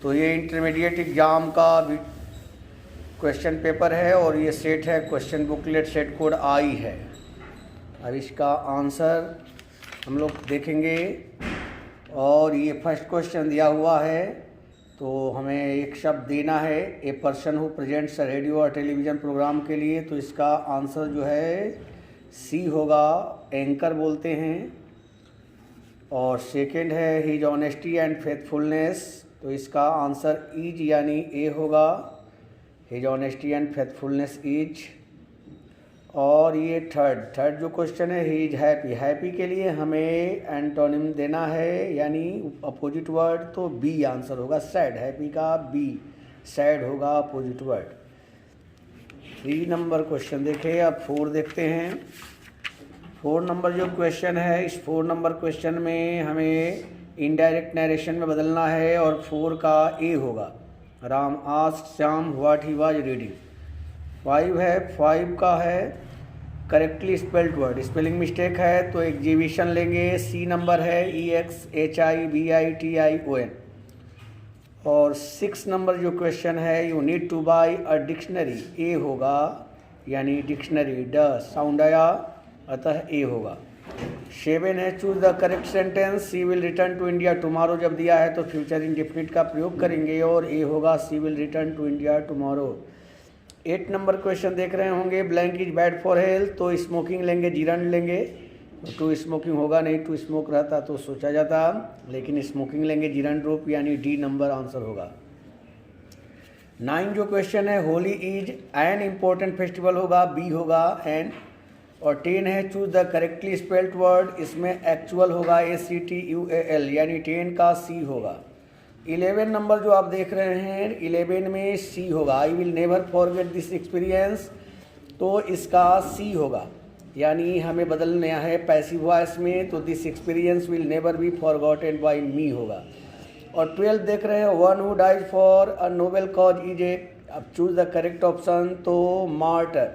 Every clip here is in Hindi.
तो ये इंटरमीडिएट एग्ज़ाम का क्वेश्चन पेपर है और ये सेट है, क्वेश्चन बुकलेट सेट कोड आई है। अब इसका आंसर हम लोग देखेंगे और ये फर्स्ट क्वेश्चन दिया हुआ है। तो हमें एक शब्द देना है, a person who presents radio और टेलीविज़न प्रोग्राम के लिए। तो इसका आंसर जो है सी होगा, एंकर बोलते हैं। और सेकंड है हिज ऑनेस्टी एंड फेथफुलनेस, तो इसका आंसर इज यानी ए होगा, his honesty and faithfulness is. और ये थर्ड जो क्वेश्चन है ही इज हैप्पी, हैप्पी के लिए हमें एंटोनिम देना है यानी अपोजिट वर्ड, तो बी आंसर होगा, सैड। हैप्पी का बी, सैड होगा अपोजिट वर्ड। 3 नंबर क्वेश्चन देखें। अब 4 देखते हैं। 4 नंबर जो क्वेश्चन है, इस 4 नंबर क्वेश्चन में हमें इनडायरेक्ट नरेशन में बदलना है और 4 का ए होगा, Ram asked Shyam what he was reading. 5 है, 5 का है correctly spelled word, spelling mistake है तो एग्जीबिशन लेंगे। सी नंबर है EXHIBITION। और 6 नंबर जो क्वेश्चन है, you need to buy a dictionary, A होगा यानी डिक्शनरी, ड साउंड आया अतः ए होगा। 7 है choose the correct sentence, she will return to India tomorrow. जब दिया है तो फ्यूचर इंडेफिनिट का प्रयोग करेंगे और ए होगा C will return to India tomorrow. 8 number question देख रहे होंगे, blank is bad for health, तो स्मोकिंग लेंगे, जीरंड लेंगे। टू स्मोकिंग होगा नहीं, टू स्मोक रहता तो सोचा जाता, लेकिन स्मोकिंग लेंगे, जीरंड रूप यानी डी नंबर आंसर होगा। 9 जो क्वेश्चन है, Holi is an important festival होगा, बी होगा एन। और 10 है choose the correctly spelled word, इसमें एक्चुअल होगा ACTUAL यानी 10 का सी होगा। 11 नंबर जो आप देख रहे हैं, 11 में सी होगा, I will never forget this experience, तो इसका सी होगा यानी हमें बदलना है पैसिव वॉइस में, तो this experience will never be forgotten by me होगा। और 12 देख रहे हैं, one who dies for a noble cause is A, अब चूज द करेक्ट ऑप्शन, तो मार्टर,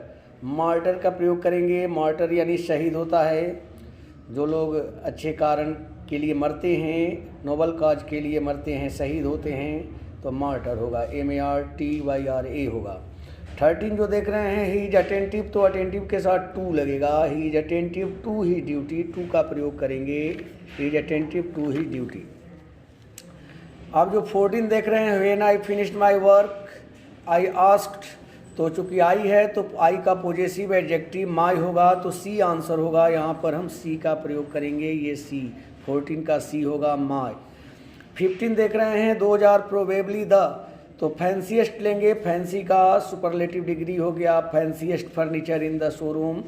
मार्टर का प्रयोग करेंगे। मार्टर यानी शहीद होता है, जो लोग अच्छे कारण के लिए मरते हैं, नोबल काज के लिए मरते हैं, शहीद होते हैं, तो मार्टर होगा, MARTYRA होगा। 13 जो देख रहे हैं, ही इज अटेंटिव, तो अटेंटिव के साथ टू लगेगा, he is attentive to he duty, to का प्रयोग करेंगे, he is attentive to he duty. अब जो 14 देख रहे हैं, when I finished my work I asked, तो चूंकि आई है तो आई का पॉजेसिव एडजेक्टिव माई होगा, तो सी आंसर होगा, यहाँ पर हम सी का प्रयोग करेंगे, ये सी 14 का सी होगा माई। 15 देख रहे हैं, 2000 प्रोबेबली द, तो फैंसीएस्ट लेंगे, फैंसी का सुपरलेटिव डिग्री हो गया, फैंसीएस्ट फर्नीचर इन द शोरूम।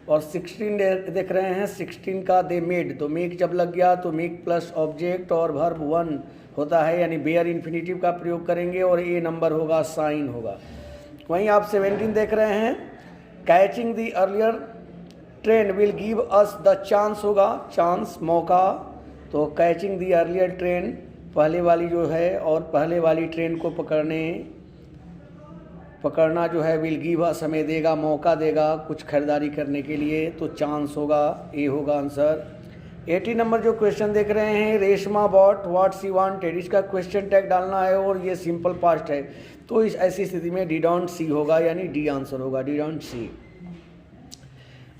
और 16 देख रहे हैं, 16 का दे मेड, तो मेक जब लग गया तो मेक प्लस ऑब्जेक्ट और वर्ब 1 होता है यानी बेयर इन्फिनिटिव का प्रयोग करेंगे और ए नंबर होगा, साइन होगा। वहीं आप 17 देख रहे हैं, catching the earlier train will give us the chance होगा, चांस मौका, तो कैचिंग द अर्लियर ट्रेन पहले वाली जो है और पहले वाली ट्रेन को पकड़ना जो है, विल गिव अस हमें देगा, मौका देगा कुछ खरीदारी करने के लिए, तो चांस होगा, ए होगा आंसर। 80 नंबर जो क्वेश्चन देख रहे हैं, Reshma bought what she wanted, इसका क्वेश्चन टैग डालना है और ये सिंपल पास्ट है, तो इस ऐसी स्थिति में डिडोंट सी होगा यानी डी आंसर होगा, डिडोंट सी।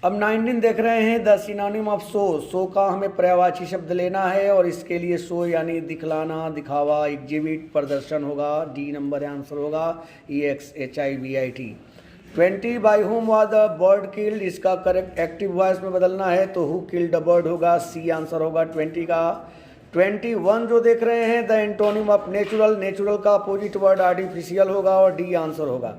अब 19 देख रहे हैं, the synonym of show, show का हमें पर्यायवाची शब्द लेना है और इसके लिए शो यानी दिखलाना, दिखावा, एग्जिबिट, प्रदर्शन होगा, डी नंबर आंसर होगा, EXHIBIT। 20 by home was the bird killed, इसका करेक्ट एक्टिव वॉइस में बदलना है तो हु किल्ड द बर्ड होगा, सी आंसर होगा 20 का। 21 जो देख रहे हैं, the antonym of natural, natural का अपोजिट वर्ड आर्टिफिशियल होगा और डी आंसर होगा।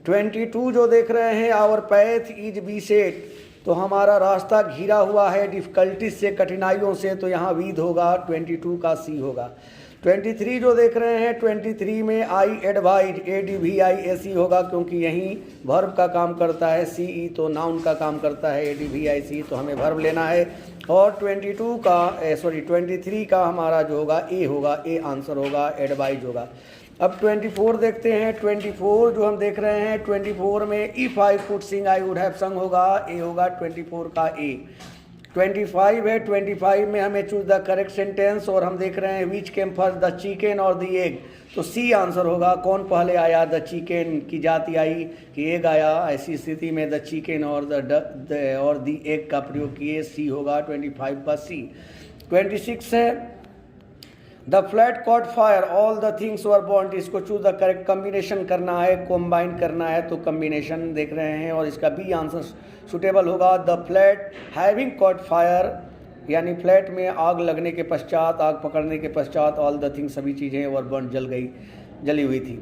22 जो देख रहे हैं, आवर पैथ इज बीसेट, तो हमारा रास्ता घिरा हुआ है डिफ़िकल्टीज से, कठिनाइयों से, तो यहाँ विद होगा, 22 का सी होगा। 23 जो देख रहे हैं, 23 में आई एडवाइज, ADVIAC होगा क्योंकि यहीं वर्ब का काम करता है, CE तो नाउन का काम करता है, ADVIC तो हमें वर्ब लेना है। और 23 का हमारा जो होगा ए होगा, ए आंसर होगा, एडवाइज होगा। अब 24 देखते हैं, 24 जो हम देख रहे हैं, 24 में if I could sing I would have संग होगा, ए होगा 24 का ए। 25 है, 25 में हमें चूज द करेक्ट सेंटेंस, और हम देख रहे हैं विच केम फर्स्ट, द चिकन और द एग। तो सी आंसर होगा। कौन पहले आया? द चिकन की जाति आई कि एग आया। ऐसी स्थिति में द चिकन और द एग का प्रयोग किए, सी होगा 25 का सी। 26 है the flat cot fire all the things were bond. इसको चूज द करेक्ट कम्बिनेशन करना है, कॉम्बाइन करना है, तो कम्बिनेशन देख रहे हैं और इसका बी आंसर सुटेबल होगा। The flat having cot fire, यानी फ्लैट में आग लगने के पश्चात, आग पकड़ने के पश्चात ऑल द थिंग्स, सभी चीज़ें वर बर्न, जली हुई थी।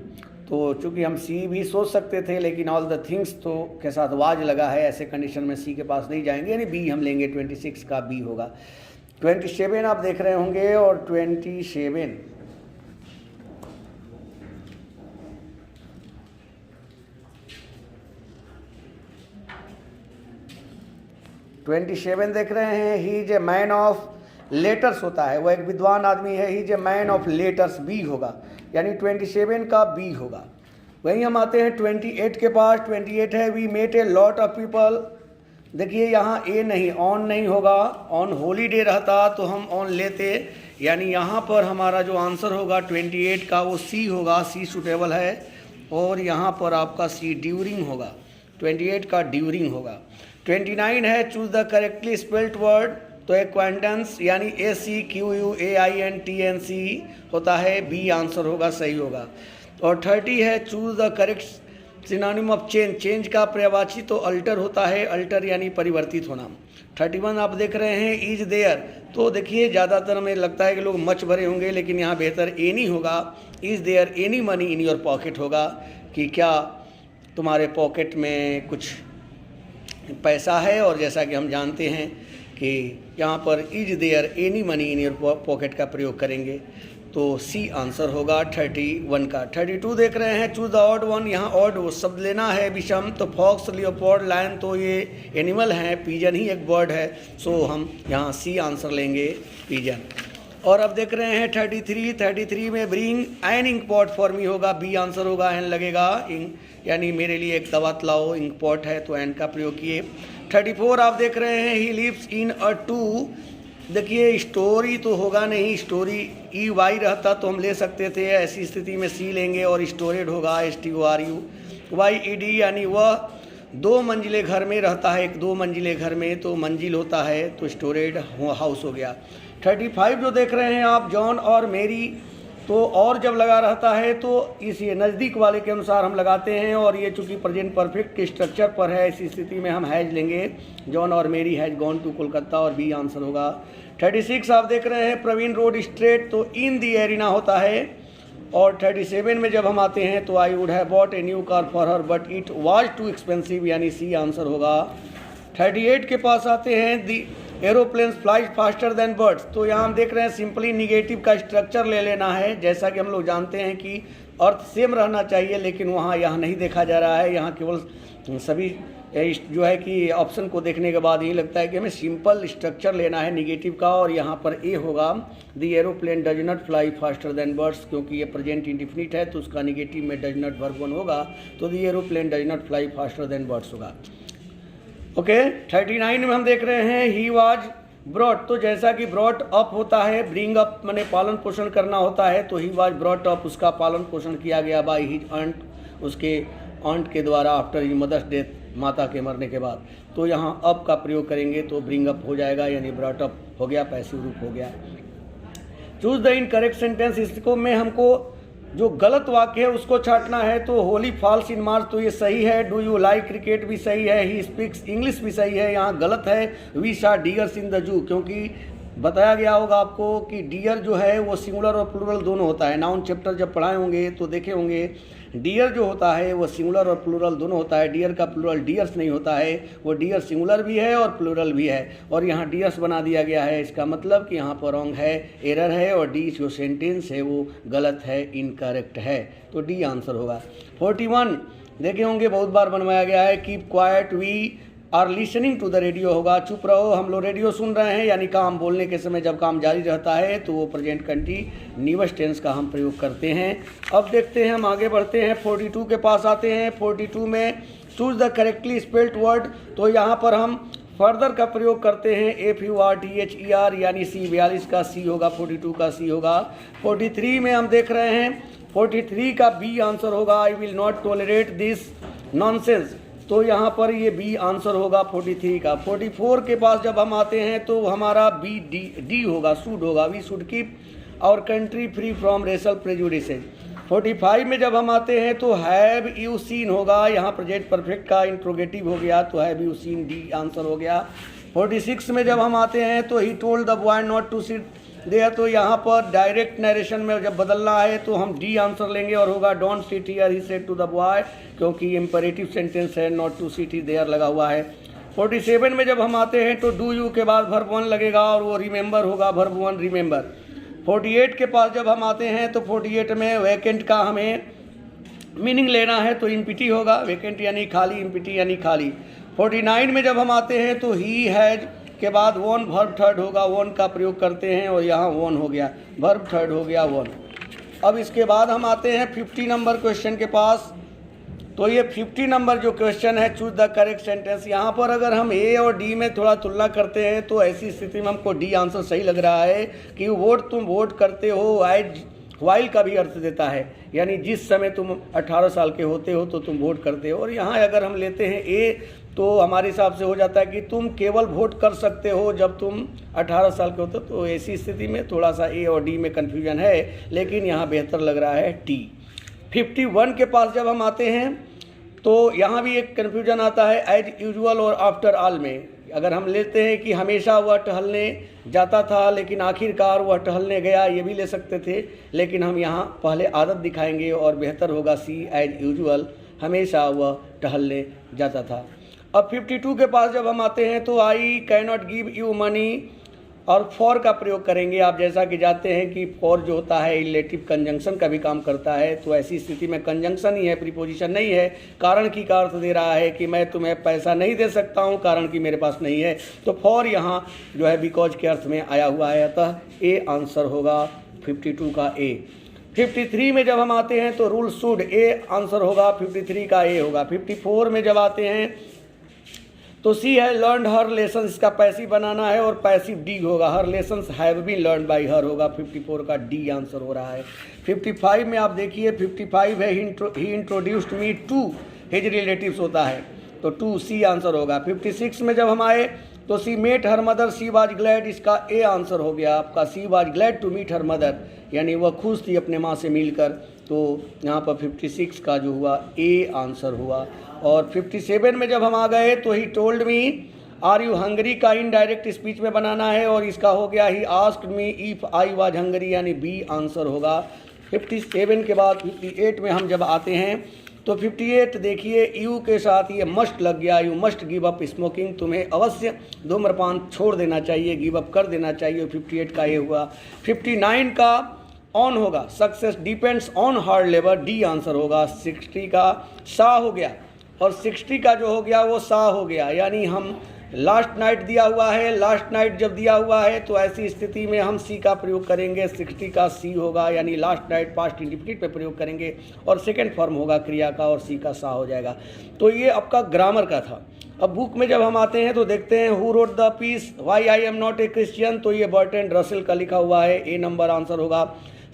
तो चूंकि हम सी भी सोच सकते थे, लेकिन ऑल द थिंग्स तो के साथ वाज लगा है, ऐसे कंडीशन में सी के पास नहीं जाएंगे, यानी बी हम लेंगे। 26 का बी होगा। 27 आप देख रहे होंगे, और 27 देख रहे हैं। He is a man of letters होता है, वह एक विद्वान आदमी है। He is a man of letters, B होगा, यानी 27 का बी होगा। वहीं हम आते हैं 28 के पास। 28 है we met a lot of people. देखिए यहाँ ए नहीं, ऑन नहीं होगा। ऑन हॉलीडे रहता तो हम ऑन लेते, यानी यहाँ पर हमारा जो आंसर होगा 28 का वो सी होगा, सी सुटेबल है। और यहाँ पर आपका सी ड्यूरिंग होगा, 28 का ड्यूरिंग होगा। 29 है choose the correctly spelled word, तो एक्वाइंटेंस यानी ACQUAINTNC होता है, बी आंसर होगा, सही होगा। और 30 है choose the correct synonym of change, change का पर्यायवाची तो अल्टर होता है, अल्टर यानी परिवर्तित होना। 31 आप देख रहे हैं इज देयर, तो देखिए ज़्यादातर हमें लगता है कि लोग मच भरे होंगे, लेकिन यहाँ बेहतर एनी होगा। Is there any money in your pocket होगा, कि क्या तुम्हारे पॉकेट में कुछ पैसा है। और जैसा कि हम जानते हैं कि यहाँ पर is there any money in your pocket का प्रयोग करेंगे, तो सी आंसर होगा 31 का। 32 देख रहे हैं चूज द ऑड वन, यहाँ ऑड शब्द लेना है विषम, तो फॉक्स, लियोपोर्ड, लायन तो ये एनिमल हैं, पिजन ही एक बर्ड है, सो हम यहाँ सी आंसर लेंगे, पिजन। और अब देख रहे हैं 33 में bring an ink pot for me होगा, बी आंसर होगा, एन लगेगा, इंक यानी मेरे लिए एक दवा लाओ, इंक पॉट है तो एन का प्रयोग किए। 34 आप देख रहे हैं he lives in a two, देखिए स्टोरी तो होगा नहीं, स्टोरी EY रहता तो हम ले सकते थे, ऐसी स्थिति में सी लेंगे, और स्टोरेड होगा STORUYED, यानी वह 2 मंजिले घर में रहता है, एक 2 मंजिले घर में तो मंजिल होता है, तो स्टोरेड हाउस हो गया। 35 जो देख रहे हैं आप जॉन और मेरी, तो और जब लगा रहता है तो इस ये नज़दीक वाले के अनुसार हम लगाते हैं, और ये चूँकि प्रेजेंट परफेक्ट के स्ट्रक्चर पर है, इसी स्थिति में हम हैज लेंगे, जॉन और मेरी हैज गॉन टू कोलकाता, और बी आंसर होगा। 36 आप देख रहे हैं प्रवीण रोड स्ट्रेट, तो इन दी एरिना होता है। और 37 में जब हम आते हैं तो I would have bought a new car for her but it was too expensive, यानी सी आंसर होगा। 38 के पास आते हैं the aeroplanes fly faster than birds, तो यहाँ हम देख रहे हैं सिंपली निगेटिव का स्ट्रक्चर ले लेना है। जैसा कि हम लोग जानते हैं कि अर्थ सेम रहना चाहिए, लेकिन यहाँ नहीं देखा जा रहा है, यहाँ केवल सभी जो है कि ऑप्शन को देखने के बाद यही लगता है कि हमें सिंपल स्ट्रक्चर लेना है निगेटिव का, और यहाँ पर ए होगा the aeroplane does not fly faster than birds, क्योंकि ये प्रेजेंट इंडिफिनिट है तो उसका निगेटिव में डज नॉट वर्ब 1 होगा, तो the aeroplane does not fly faster than birds होगा। ओके 39 में हम देख रहे हैं ही वाज ब्रॉट, तो जैसा कि ब्रॉट अप होता है, ब्रिंग अप माने पालन पोषण करना होता है, तो ही वाज ब्रॉट अप, उसका पालन पोषण किया गया बाय हिज आंट, उसके आंट के द्वारा, आफ्टर ही मदर्स डेथ, माता के मरने के बाद। तो यहाँ अप का प्रयोग करेंगे तो ब्रिंग अप हो जाएगा, यानी ब्रॉट अप हो गया, पैसिव रूप हो गया। चूज द इनकरेक्ट सेंटेंस, इसको में हमको जो गलत वाक्य है उसको छांटना है, तो होली फॉल्स इन मार्च, तो ये सही है। डू यू लाइक क्रिकेट भी सही है, ही स्पीक्स इंग्लिश भी सही है, यहाँ गलत है। We saw deers in the zoo, क्योंकि बताया गया होगा आपको कि डियर जो है वो सिंगुलर और प्लूरल दोनों होता है। नाउन चैप्टर जब पढ़ाए होंगे तो देखे होंगे, डियर जो होता है वो सिंगुलर और प्लूरल दोनों होता है, डियर का प्लूरल डियर्स नहीं होता है, वो डियर सिंगुलर भी है और प्लूरल भी है, और यहाँ डियर्स बना दिया गया है। इसका मतलब कि यहाँ पर रॉन्ग है, एरर है, और डी जो सेंटेंस है वो गलत है, इनकरेक्ट है, तो डी आंसर होगा। 41 देखे होंगे बहुत बार बनवाया गया है, keep quiet we are listening to the radio होगा, चुप रहो हम लोग रेडियो सुन रहे हैं, यानी काम बोलने के समय जब काम जारी रहता है तो वो प्रेजेंट कंटीन्यूअस टेंस का हम प्रयोग करते हैं। अब देखते हैं, हम आगे बढ़ते हैं, 42 के पास आते हैं। 42 में choose the correctly spelled word, तो यहाँ पर हम फर्दर का प्रयोग करते हैं, FURTHER यानी C42 का C होगा, 42 का C होगा। 43 में हम देख रहे हैं 43 का B आंसर होगा, I will not tolerate this nonsense, तो यहाँ पर ये B आंसर होगा 43 का। 44 के पास जब हम आते हैं तो हमारा D होगा, शुड होगा, we should keep our country free from racial prejudices. 45 में जब हम आते हैं तो हैव यू सीन होगा, यहाँ प्रेजेंट परफेक्ट का इंट्रोगेटिव हो गया तो have you seen, D answer हो गया। 46 में जब हम आते हैं तो he told the boy not to sit there, तो यहाँ पर डायरेक्ट नरेशन में जब बदलना है तो हम डी आंसर लेंगे और होगा don't sit here he said to the boy, क्योंकि इम्पेरेटिव सेंटेंस है, नॉट टू सिट देयर लगा हुआ है। 47 में जब हम आते हैं तो डू यू के बाद वर्ब 1 लगेगा और वो रिमेंबर होगा, वर्ब 1 रिमेंबर। 48 के पास जब हम आते हैं तो 48 में वैकेंट का हमें मीनिंग लेना है तो इम्पिटी होगा, वैकेंट यानी खाली, इम्पिटी यानी खाली। 49 में जब हम आते हैं तो ही हैज के बाद वन वर्ब थर्ड होगा, वन का प्रयोग करते हैं और यहाँ वन हो गया, वर्ब थर्ड हो गया वन। अब इसके बाद हम आते हैं 50 नंबर क्वेश्चन के पास, तो ये 50 नंबर जो क्वेश्चन है, चूज द करेक्ट सेंटेंस। यहाँ पर अगर हम ए और डी में थोड़ा तुलना करते हैं तो ऐसी स्थिति में हमको डी आंसर सही लग रहा है कि वोट तुम वोट करते हो, एज वाइल का भी अर्थ देता है, यानी जिस समय तुम 18 साल के होते हो तो तुम वोट करते हो। और यहाँ अगर हम लेते हैं ए तो हमारे हिसाब से हो जाता है कि तुम केवल वोट कर सकते हो जब तुम 18 साल के होते हो, तो ऐसी स्थिति में थोड़ा सा ए और डी में कन्फ्यूजन है, लेकिन यहाँ बेहतर लग रहा है डी। 51 के पास जब हम आते हैं तो यहाँ भी एक कन्फ्यूजन आता है, एज यूजुअल और आफ्टर ऑल में। अगर हम लेते हैं कि हमेशा वह टहलने जाता था लेकिन आखिरकार वह टहलने गया, ये भी ले सकते थे, लेकिन हम यहाँ पहले आदत दिखाएंगे और बेहतर होगा सी, एज यूजुअल, हमेशा वह टहलने जाता था। अब 52 के पास जब हम आते हैं तो I can not give you money और फॉर का प्रयोग करेंगे। आप जैसा कि जानते हैं कि फॉर जो होता है रिलेटिव कंजंक्शन का भी काम करता है, तो ऐसी स्थिति में कंजंक्शन ही है, प्रीपोजिशन नहीं है, कारण की का अर्थ दे रहा है कि मैं तुम्हें पैसा नहीं दे सकता हूं कारण कि मेरे पास नहीं है, तो फॉर यहाँ जो है बिकॉज के अर्थ में आया हुआ है, अतः ए आंसर होगा 52 का ए। 53 में जब हम आते हैं तो रूल शुड, ए आंसर होगा, 53 का ए होगा। 54 में जब आते हैं तो सी है लर्न हर लेसन, इसका पैसिव बनाना है और पैसिव डी होगा, her lessons have been learn by her होगा, 54 का डी आंसर हो रहा है। 55 में आप देखिए 55 है he introduced me to his relatives होता है, तो टू सी आंसर होगा। 56 में जब हम आए तो she met her mother, she was glad, इसका ए आंसर हो गया आपका, she was glad to meet her mother, यानी वह खुश थी अपने माँ से मिलकर, तो यहाँ पर 56 का जो हुआ ए आंसर हुआ। और 57 में जब हम आ गए तो he told me are you hungry का इनडायरेक्ट स्पीच में बनाना है और इसका हो गया he asked me if I was hungry, यानी बी आंसर होगा। 57 के बाद 58 में हम जब आते हैं तो 58 देखिए यू के साथ ये मस्ट लग गया, you must give up smoking, तुम्हें अवश्य धूम्रपान छोड़ देना चाहिए, गिव अप कर देना चाहिए, 58 का ये हुआ। 59 का ऑन होगा, success depends on hard labour, D answer होगा। 60 का सा हो गया और 60 का जो हो गया वो सा हो गया, यानी हम लास्ट नाइट दिया हुआ है, लास्ट नाइट जब दिया हुआ है तो ऐसी स्थिति में हम सी का प्रयोग करेंगे, 60 का सी होगा, यानी लास्ट नाइट पास्ट इंडिफिनिट पे प्रयोग करेंगे और सेकंड फॉर्म होगा क्रिया का और सी का सा हो जाएगा। तो ये आपका ग्रामर का था। अब बुक में जब हम आते हैं तो देखते हैं who wrote the piece why I am not a Christian, तो ये बर्टन रसेल का लिखा हुआ है, ए नंबर आंसर होगा।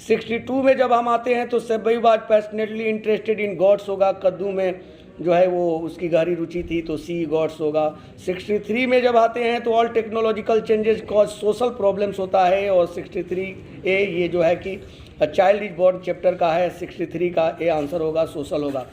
62 में जब हम आते हैं तो सेबई was passionately interested in gods होगा, कद्दू में जो है वो उसकी गहरी रुचि थी, तो सी गॉड्स होगा। 63 में जब आते हैं तो all technological changes cause social problems होता है और 63 ए ये जो है कि चाइल्ड इज बॉर्न चैप्टर का है, 63 का ए आंसर होगा, सोशल होगा।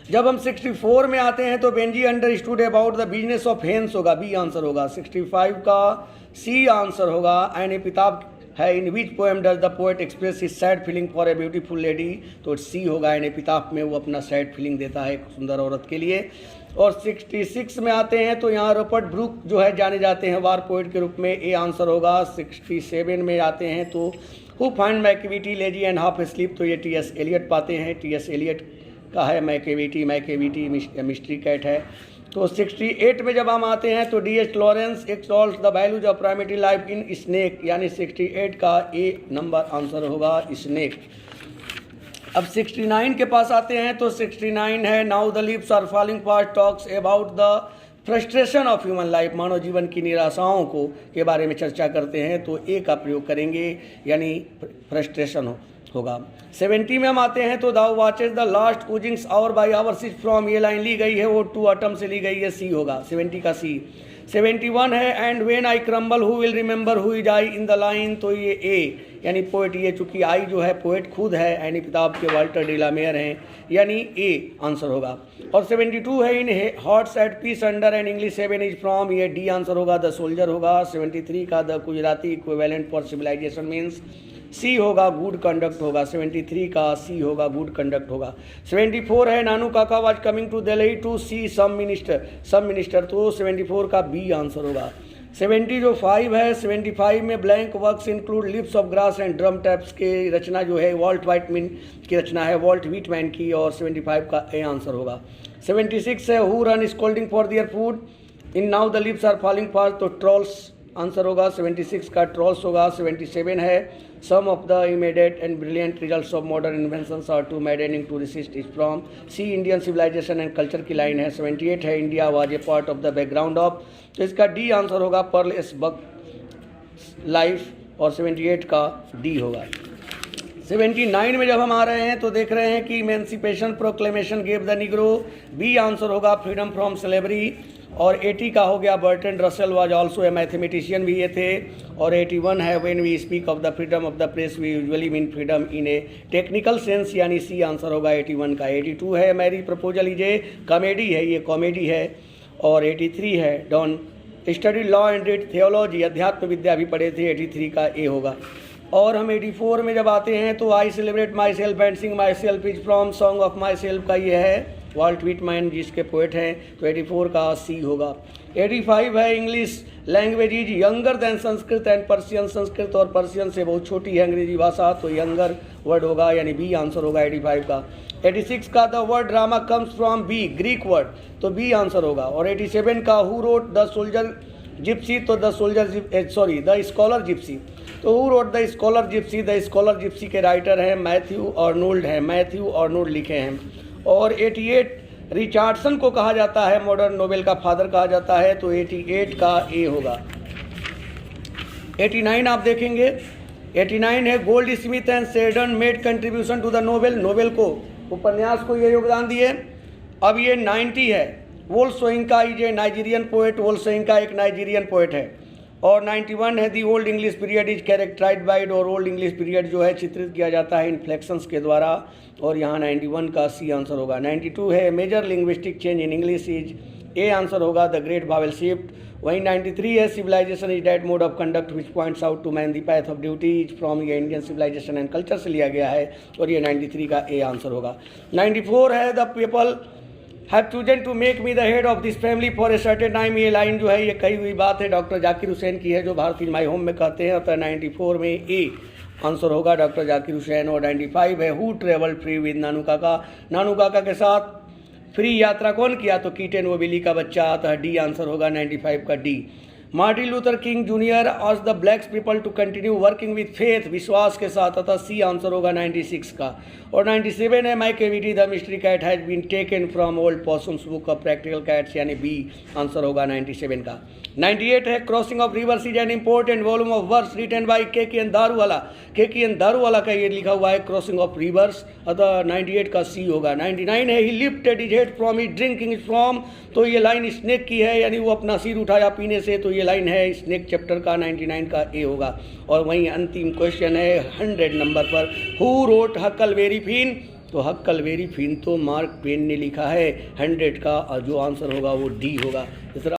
जब हम 64 में आते हैं तो Benjy understood about the business of hens होगा, बी आंसर होगा। 65 का सी आंसर होगा। एंड ए किताब है in which poem does the poet express his sad feeling for a beautiful lady, तो सी होगा। एंड एपिताफ में वो अपना सैड फीलिंग देता है एक सुंदर औरत के लिए। और 66 में आते हैं तो यहाँ रॉबर्ट ब्रूक जो है जाने जाते हैं वार पोएट के रूप में, ए आंसर होगा। 67 में आते हैं तो who find Macavity lazy and half sleep, तो ये टी.एस. एलियट पाते हैं, टी.एस. एलियट का है मैकेविटी मिस्ट्री कैट है। तो 68 में जब हम आते हैं तो D H. Lawrence extols the values of primary life in snake, यानी 68 का ए नंबर आंसर होगा स्नेक। अब 69 के पास आते हैं तो 69 है now the leaves are falling fast talks about the frustration of human life, मानव जीवन की निराशाओं को के बारे में चर्चा करते हैं तो ए का प्रयोग करेंगे, यानी फ्रस्ट्रेशन होगा। 70 में हम आते हैं तो thou watches the last oozings hour by hour is from, ये लाइन ली गई है वो 2 एटम से ली गई है, सी होगा 70 का सी। 71 है and when I crumble who will remember who is I in the line, तो ये ए यानी पोएट, ये चूंकि आई जो है पोएट खुद है यानी किताब के वाल्टर डिलामेयर हैं, यानी ए आंसर होगा। और 72 है in hearts at peace under and English 7 is from, ये डी आंसर होगा, द सोल्जर होगा। 73 का the Gujarati equivalent for civilization means, C होगा, गुड कंडक्ट होगा। 73 का सी होगा, गुड कंडक्ट होगा। 74 है Nanu Kaka was coming to Delhi to see some minister, तो 74 का बी आंसर होगा। 75 है, 75 में blank works include lips of grass and drum taps के रचना जो है वॉल्ट व्हिटमैन की रचना है, वॉल्ट व्हिटमैन की, और 75 का ए आंसर होगा। 76 है who run scolding for their food in now the lips are falling fast, तो ट्रॉल्स आंसर होगा, 76 का ट्रॉल्स होगा। 77 है some of the immediate and brilliant results of modern inventions are too maddening to resist is from, C Indian civilisation and culture की लाइन है। 78 है India was a part of the background of, तो इसका डी आंसर होगा, पर्ल एस बक लाइफ, और 78 का डी होगा। 79 में जब हम आ रहे हैं तो देख रहे हैं कि emancipation proclamation gave the negro, B answer होगा, फ्रीडम फ्रॉम स्लेवरी। और 80 का हो गया Bertrand Russell was also a mathematician भी ये थे। और 81 है when we speak of the freedom of the press we usually mean freedom in a technical sense, यानी सी आंसर होगा 81 का। 82 है marry proposal is a comedy है, ये कॉमेडी है। और 83 है don study law and read theology, अध्यात्म विद्या भी पढ़े थे, 83 का ए होगा। और हम 84 में जब आते हैं तो I celebrate my self and Singh my self is from song of my self का ये है वॉल्ट व्हिटमैन जिसके पोएट हैं, तो 84 का सी होगा। 85 है English language is younger than Sanskrit and Persian, Sanskrit और पर्शियन से बहुत छोटी है अंग्रेजी भाषा, तो यंगर वर्ड होगा, यानी बी आंसर होगा 85 का। 86 का the word drama comes from B, Greek word, तो बी आंसर होगा। और 87 का who wrote the soldier gypsy, तो द स्कॉलर जिप्सी, तो who wrote the scholar gypsy, the scholar gypsy के राइटर हैं मैथ्यू आर्नोल्ड हैं, मैथ्यू आर्नोल्ड लिखे हैं। और 88 रिचार्डसन को कहा जाता है मॉडर्न नोवेल का फादर कहा जाता है, तो 88 का ए होगा। 89 आप देखेंगे, 89 है Goldsmith and Sheldon made contribution to the novel, novel को उपन्यास को ये योगदान दिए। अब ये 90 है Wole Soyinka is a Nigerian poet, Wole Soyinka एक नाइजीरियन पोएट है। और 91 है the old English period is characterised by, और ओल्ड इंग्लिश पीरियड जो है चित्रित किया जाता है इन्फ्लेक्शंस के द्वारा, और यहाँ 91 का सी आंसर होगा। 92 है major linguistic change in English is, A answer होगा द ग्रेट वावेल शिफ्ट। वहीं 93 है civilisation is that mode of conduct which points out to man the path of duty is from, ये इंडियन सिविलाइजेशन एंड कल्चर से लिया गया है, और ये 93 का ए आंसर होगा। 94 है the people have chosen to make me the head of this family for a certain time, ये लाइन जो है ये कही हुई बात है, डॉक्टर जाकिर हुसैन की है जो भारत इज माई होम में कहते हैं, तो 94 में ए आंसर होगा डॉक्टर जाकिर हुसैन। और 95 है हु ट्रेवल्ड फ्री विद नानू काका, नानू काका के साथ फ्री यात्रा कौन किया, तो कीटन वोबिली का बच्चा आता है, डी आंसर होगा 95 का D. Martin Luther King junior आज the blacks people to continue working with faith, विश्वास के साथ, अतः सी आंसर होगा 96 का। और 97 है Macavity the mystery cat has been taken from old possum's book of practical cats, यानी बी आंसर होगा 97 का। 98 है crossing of rivers is an important volume of verse written by K N. Daruwalla, K N. Daruwalla का ये लिखा हुआ है क्रॉसिंग ऑफ रिवर्स, अतः 98 का सी होगा। 99 है ही lifted his head from he drinking is from, तो ये लाइन स्नेक की है, यानी वो अपना सिर उठाया पीने से, तो ये लाइन है स्नेक चैप्टर का, 99 का ए होगा। और वहीं अंतिम क्वेश्चन है 100 नंबर पर, हु रोट हकलबेरी फिन, तो हकलबेरी फिन तो मार्क ट्वेन ने लिखा है, 100 का जो आंसर होगा वो डी होगा। इस तरह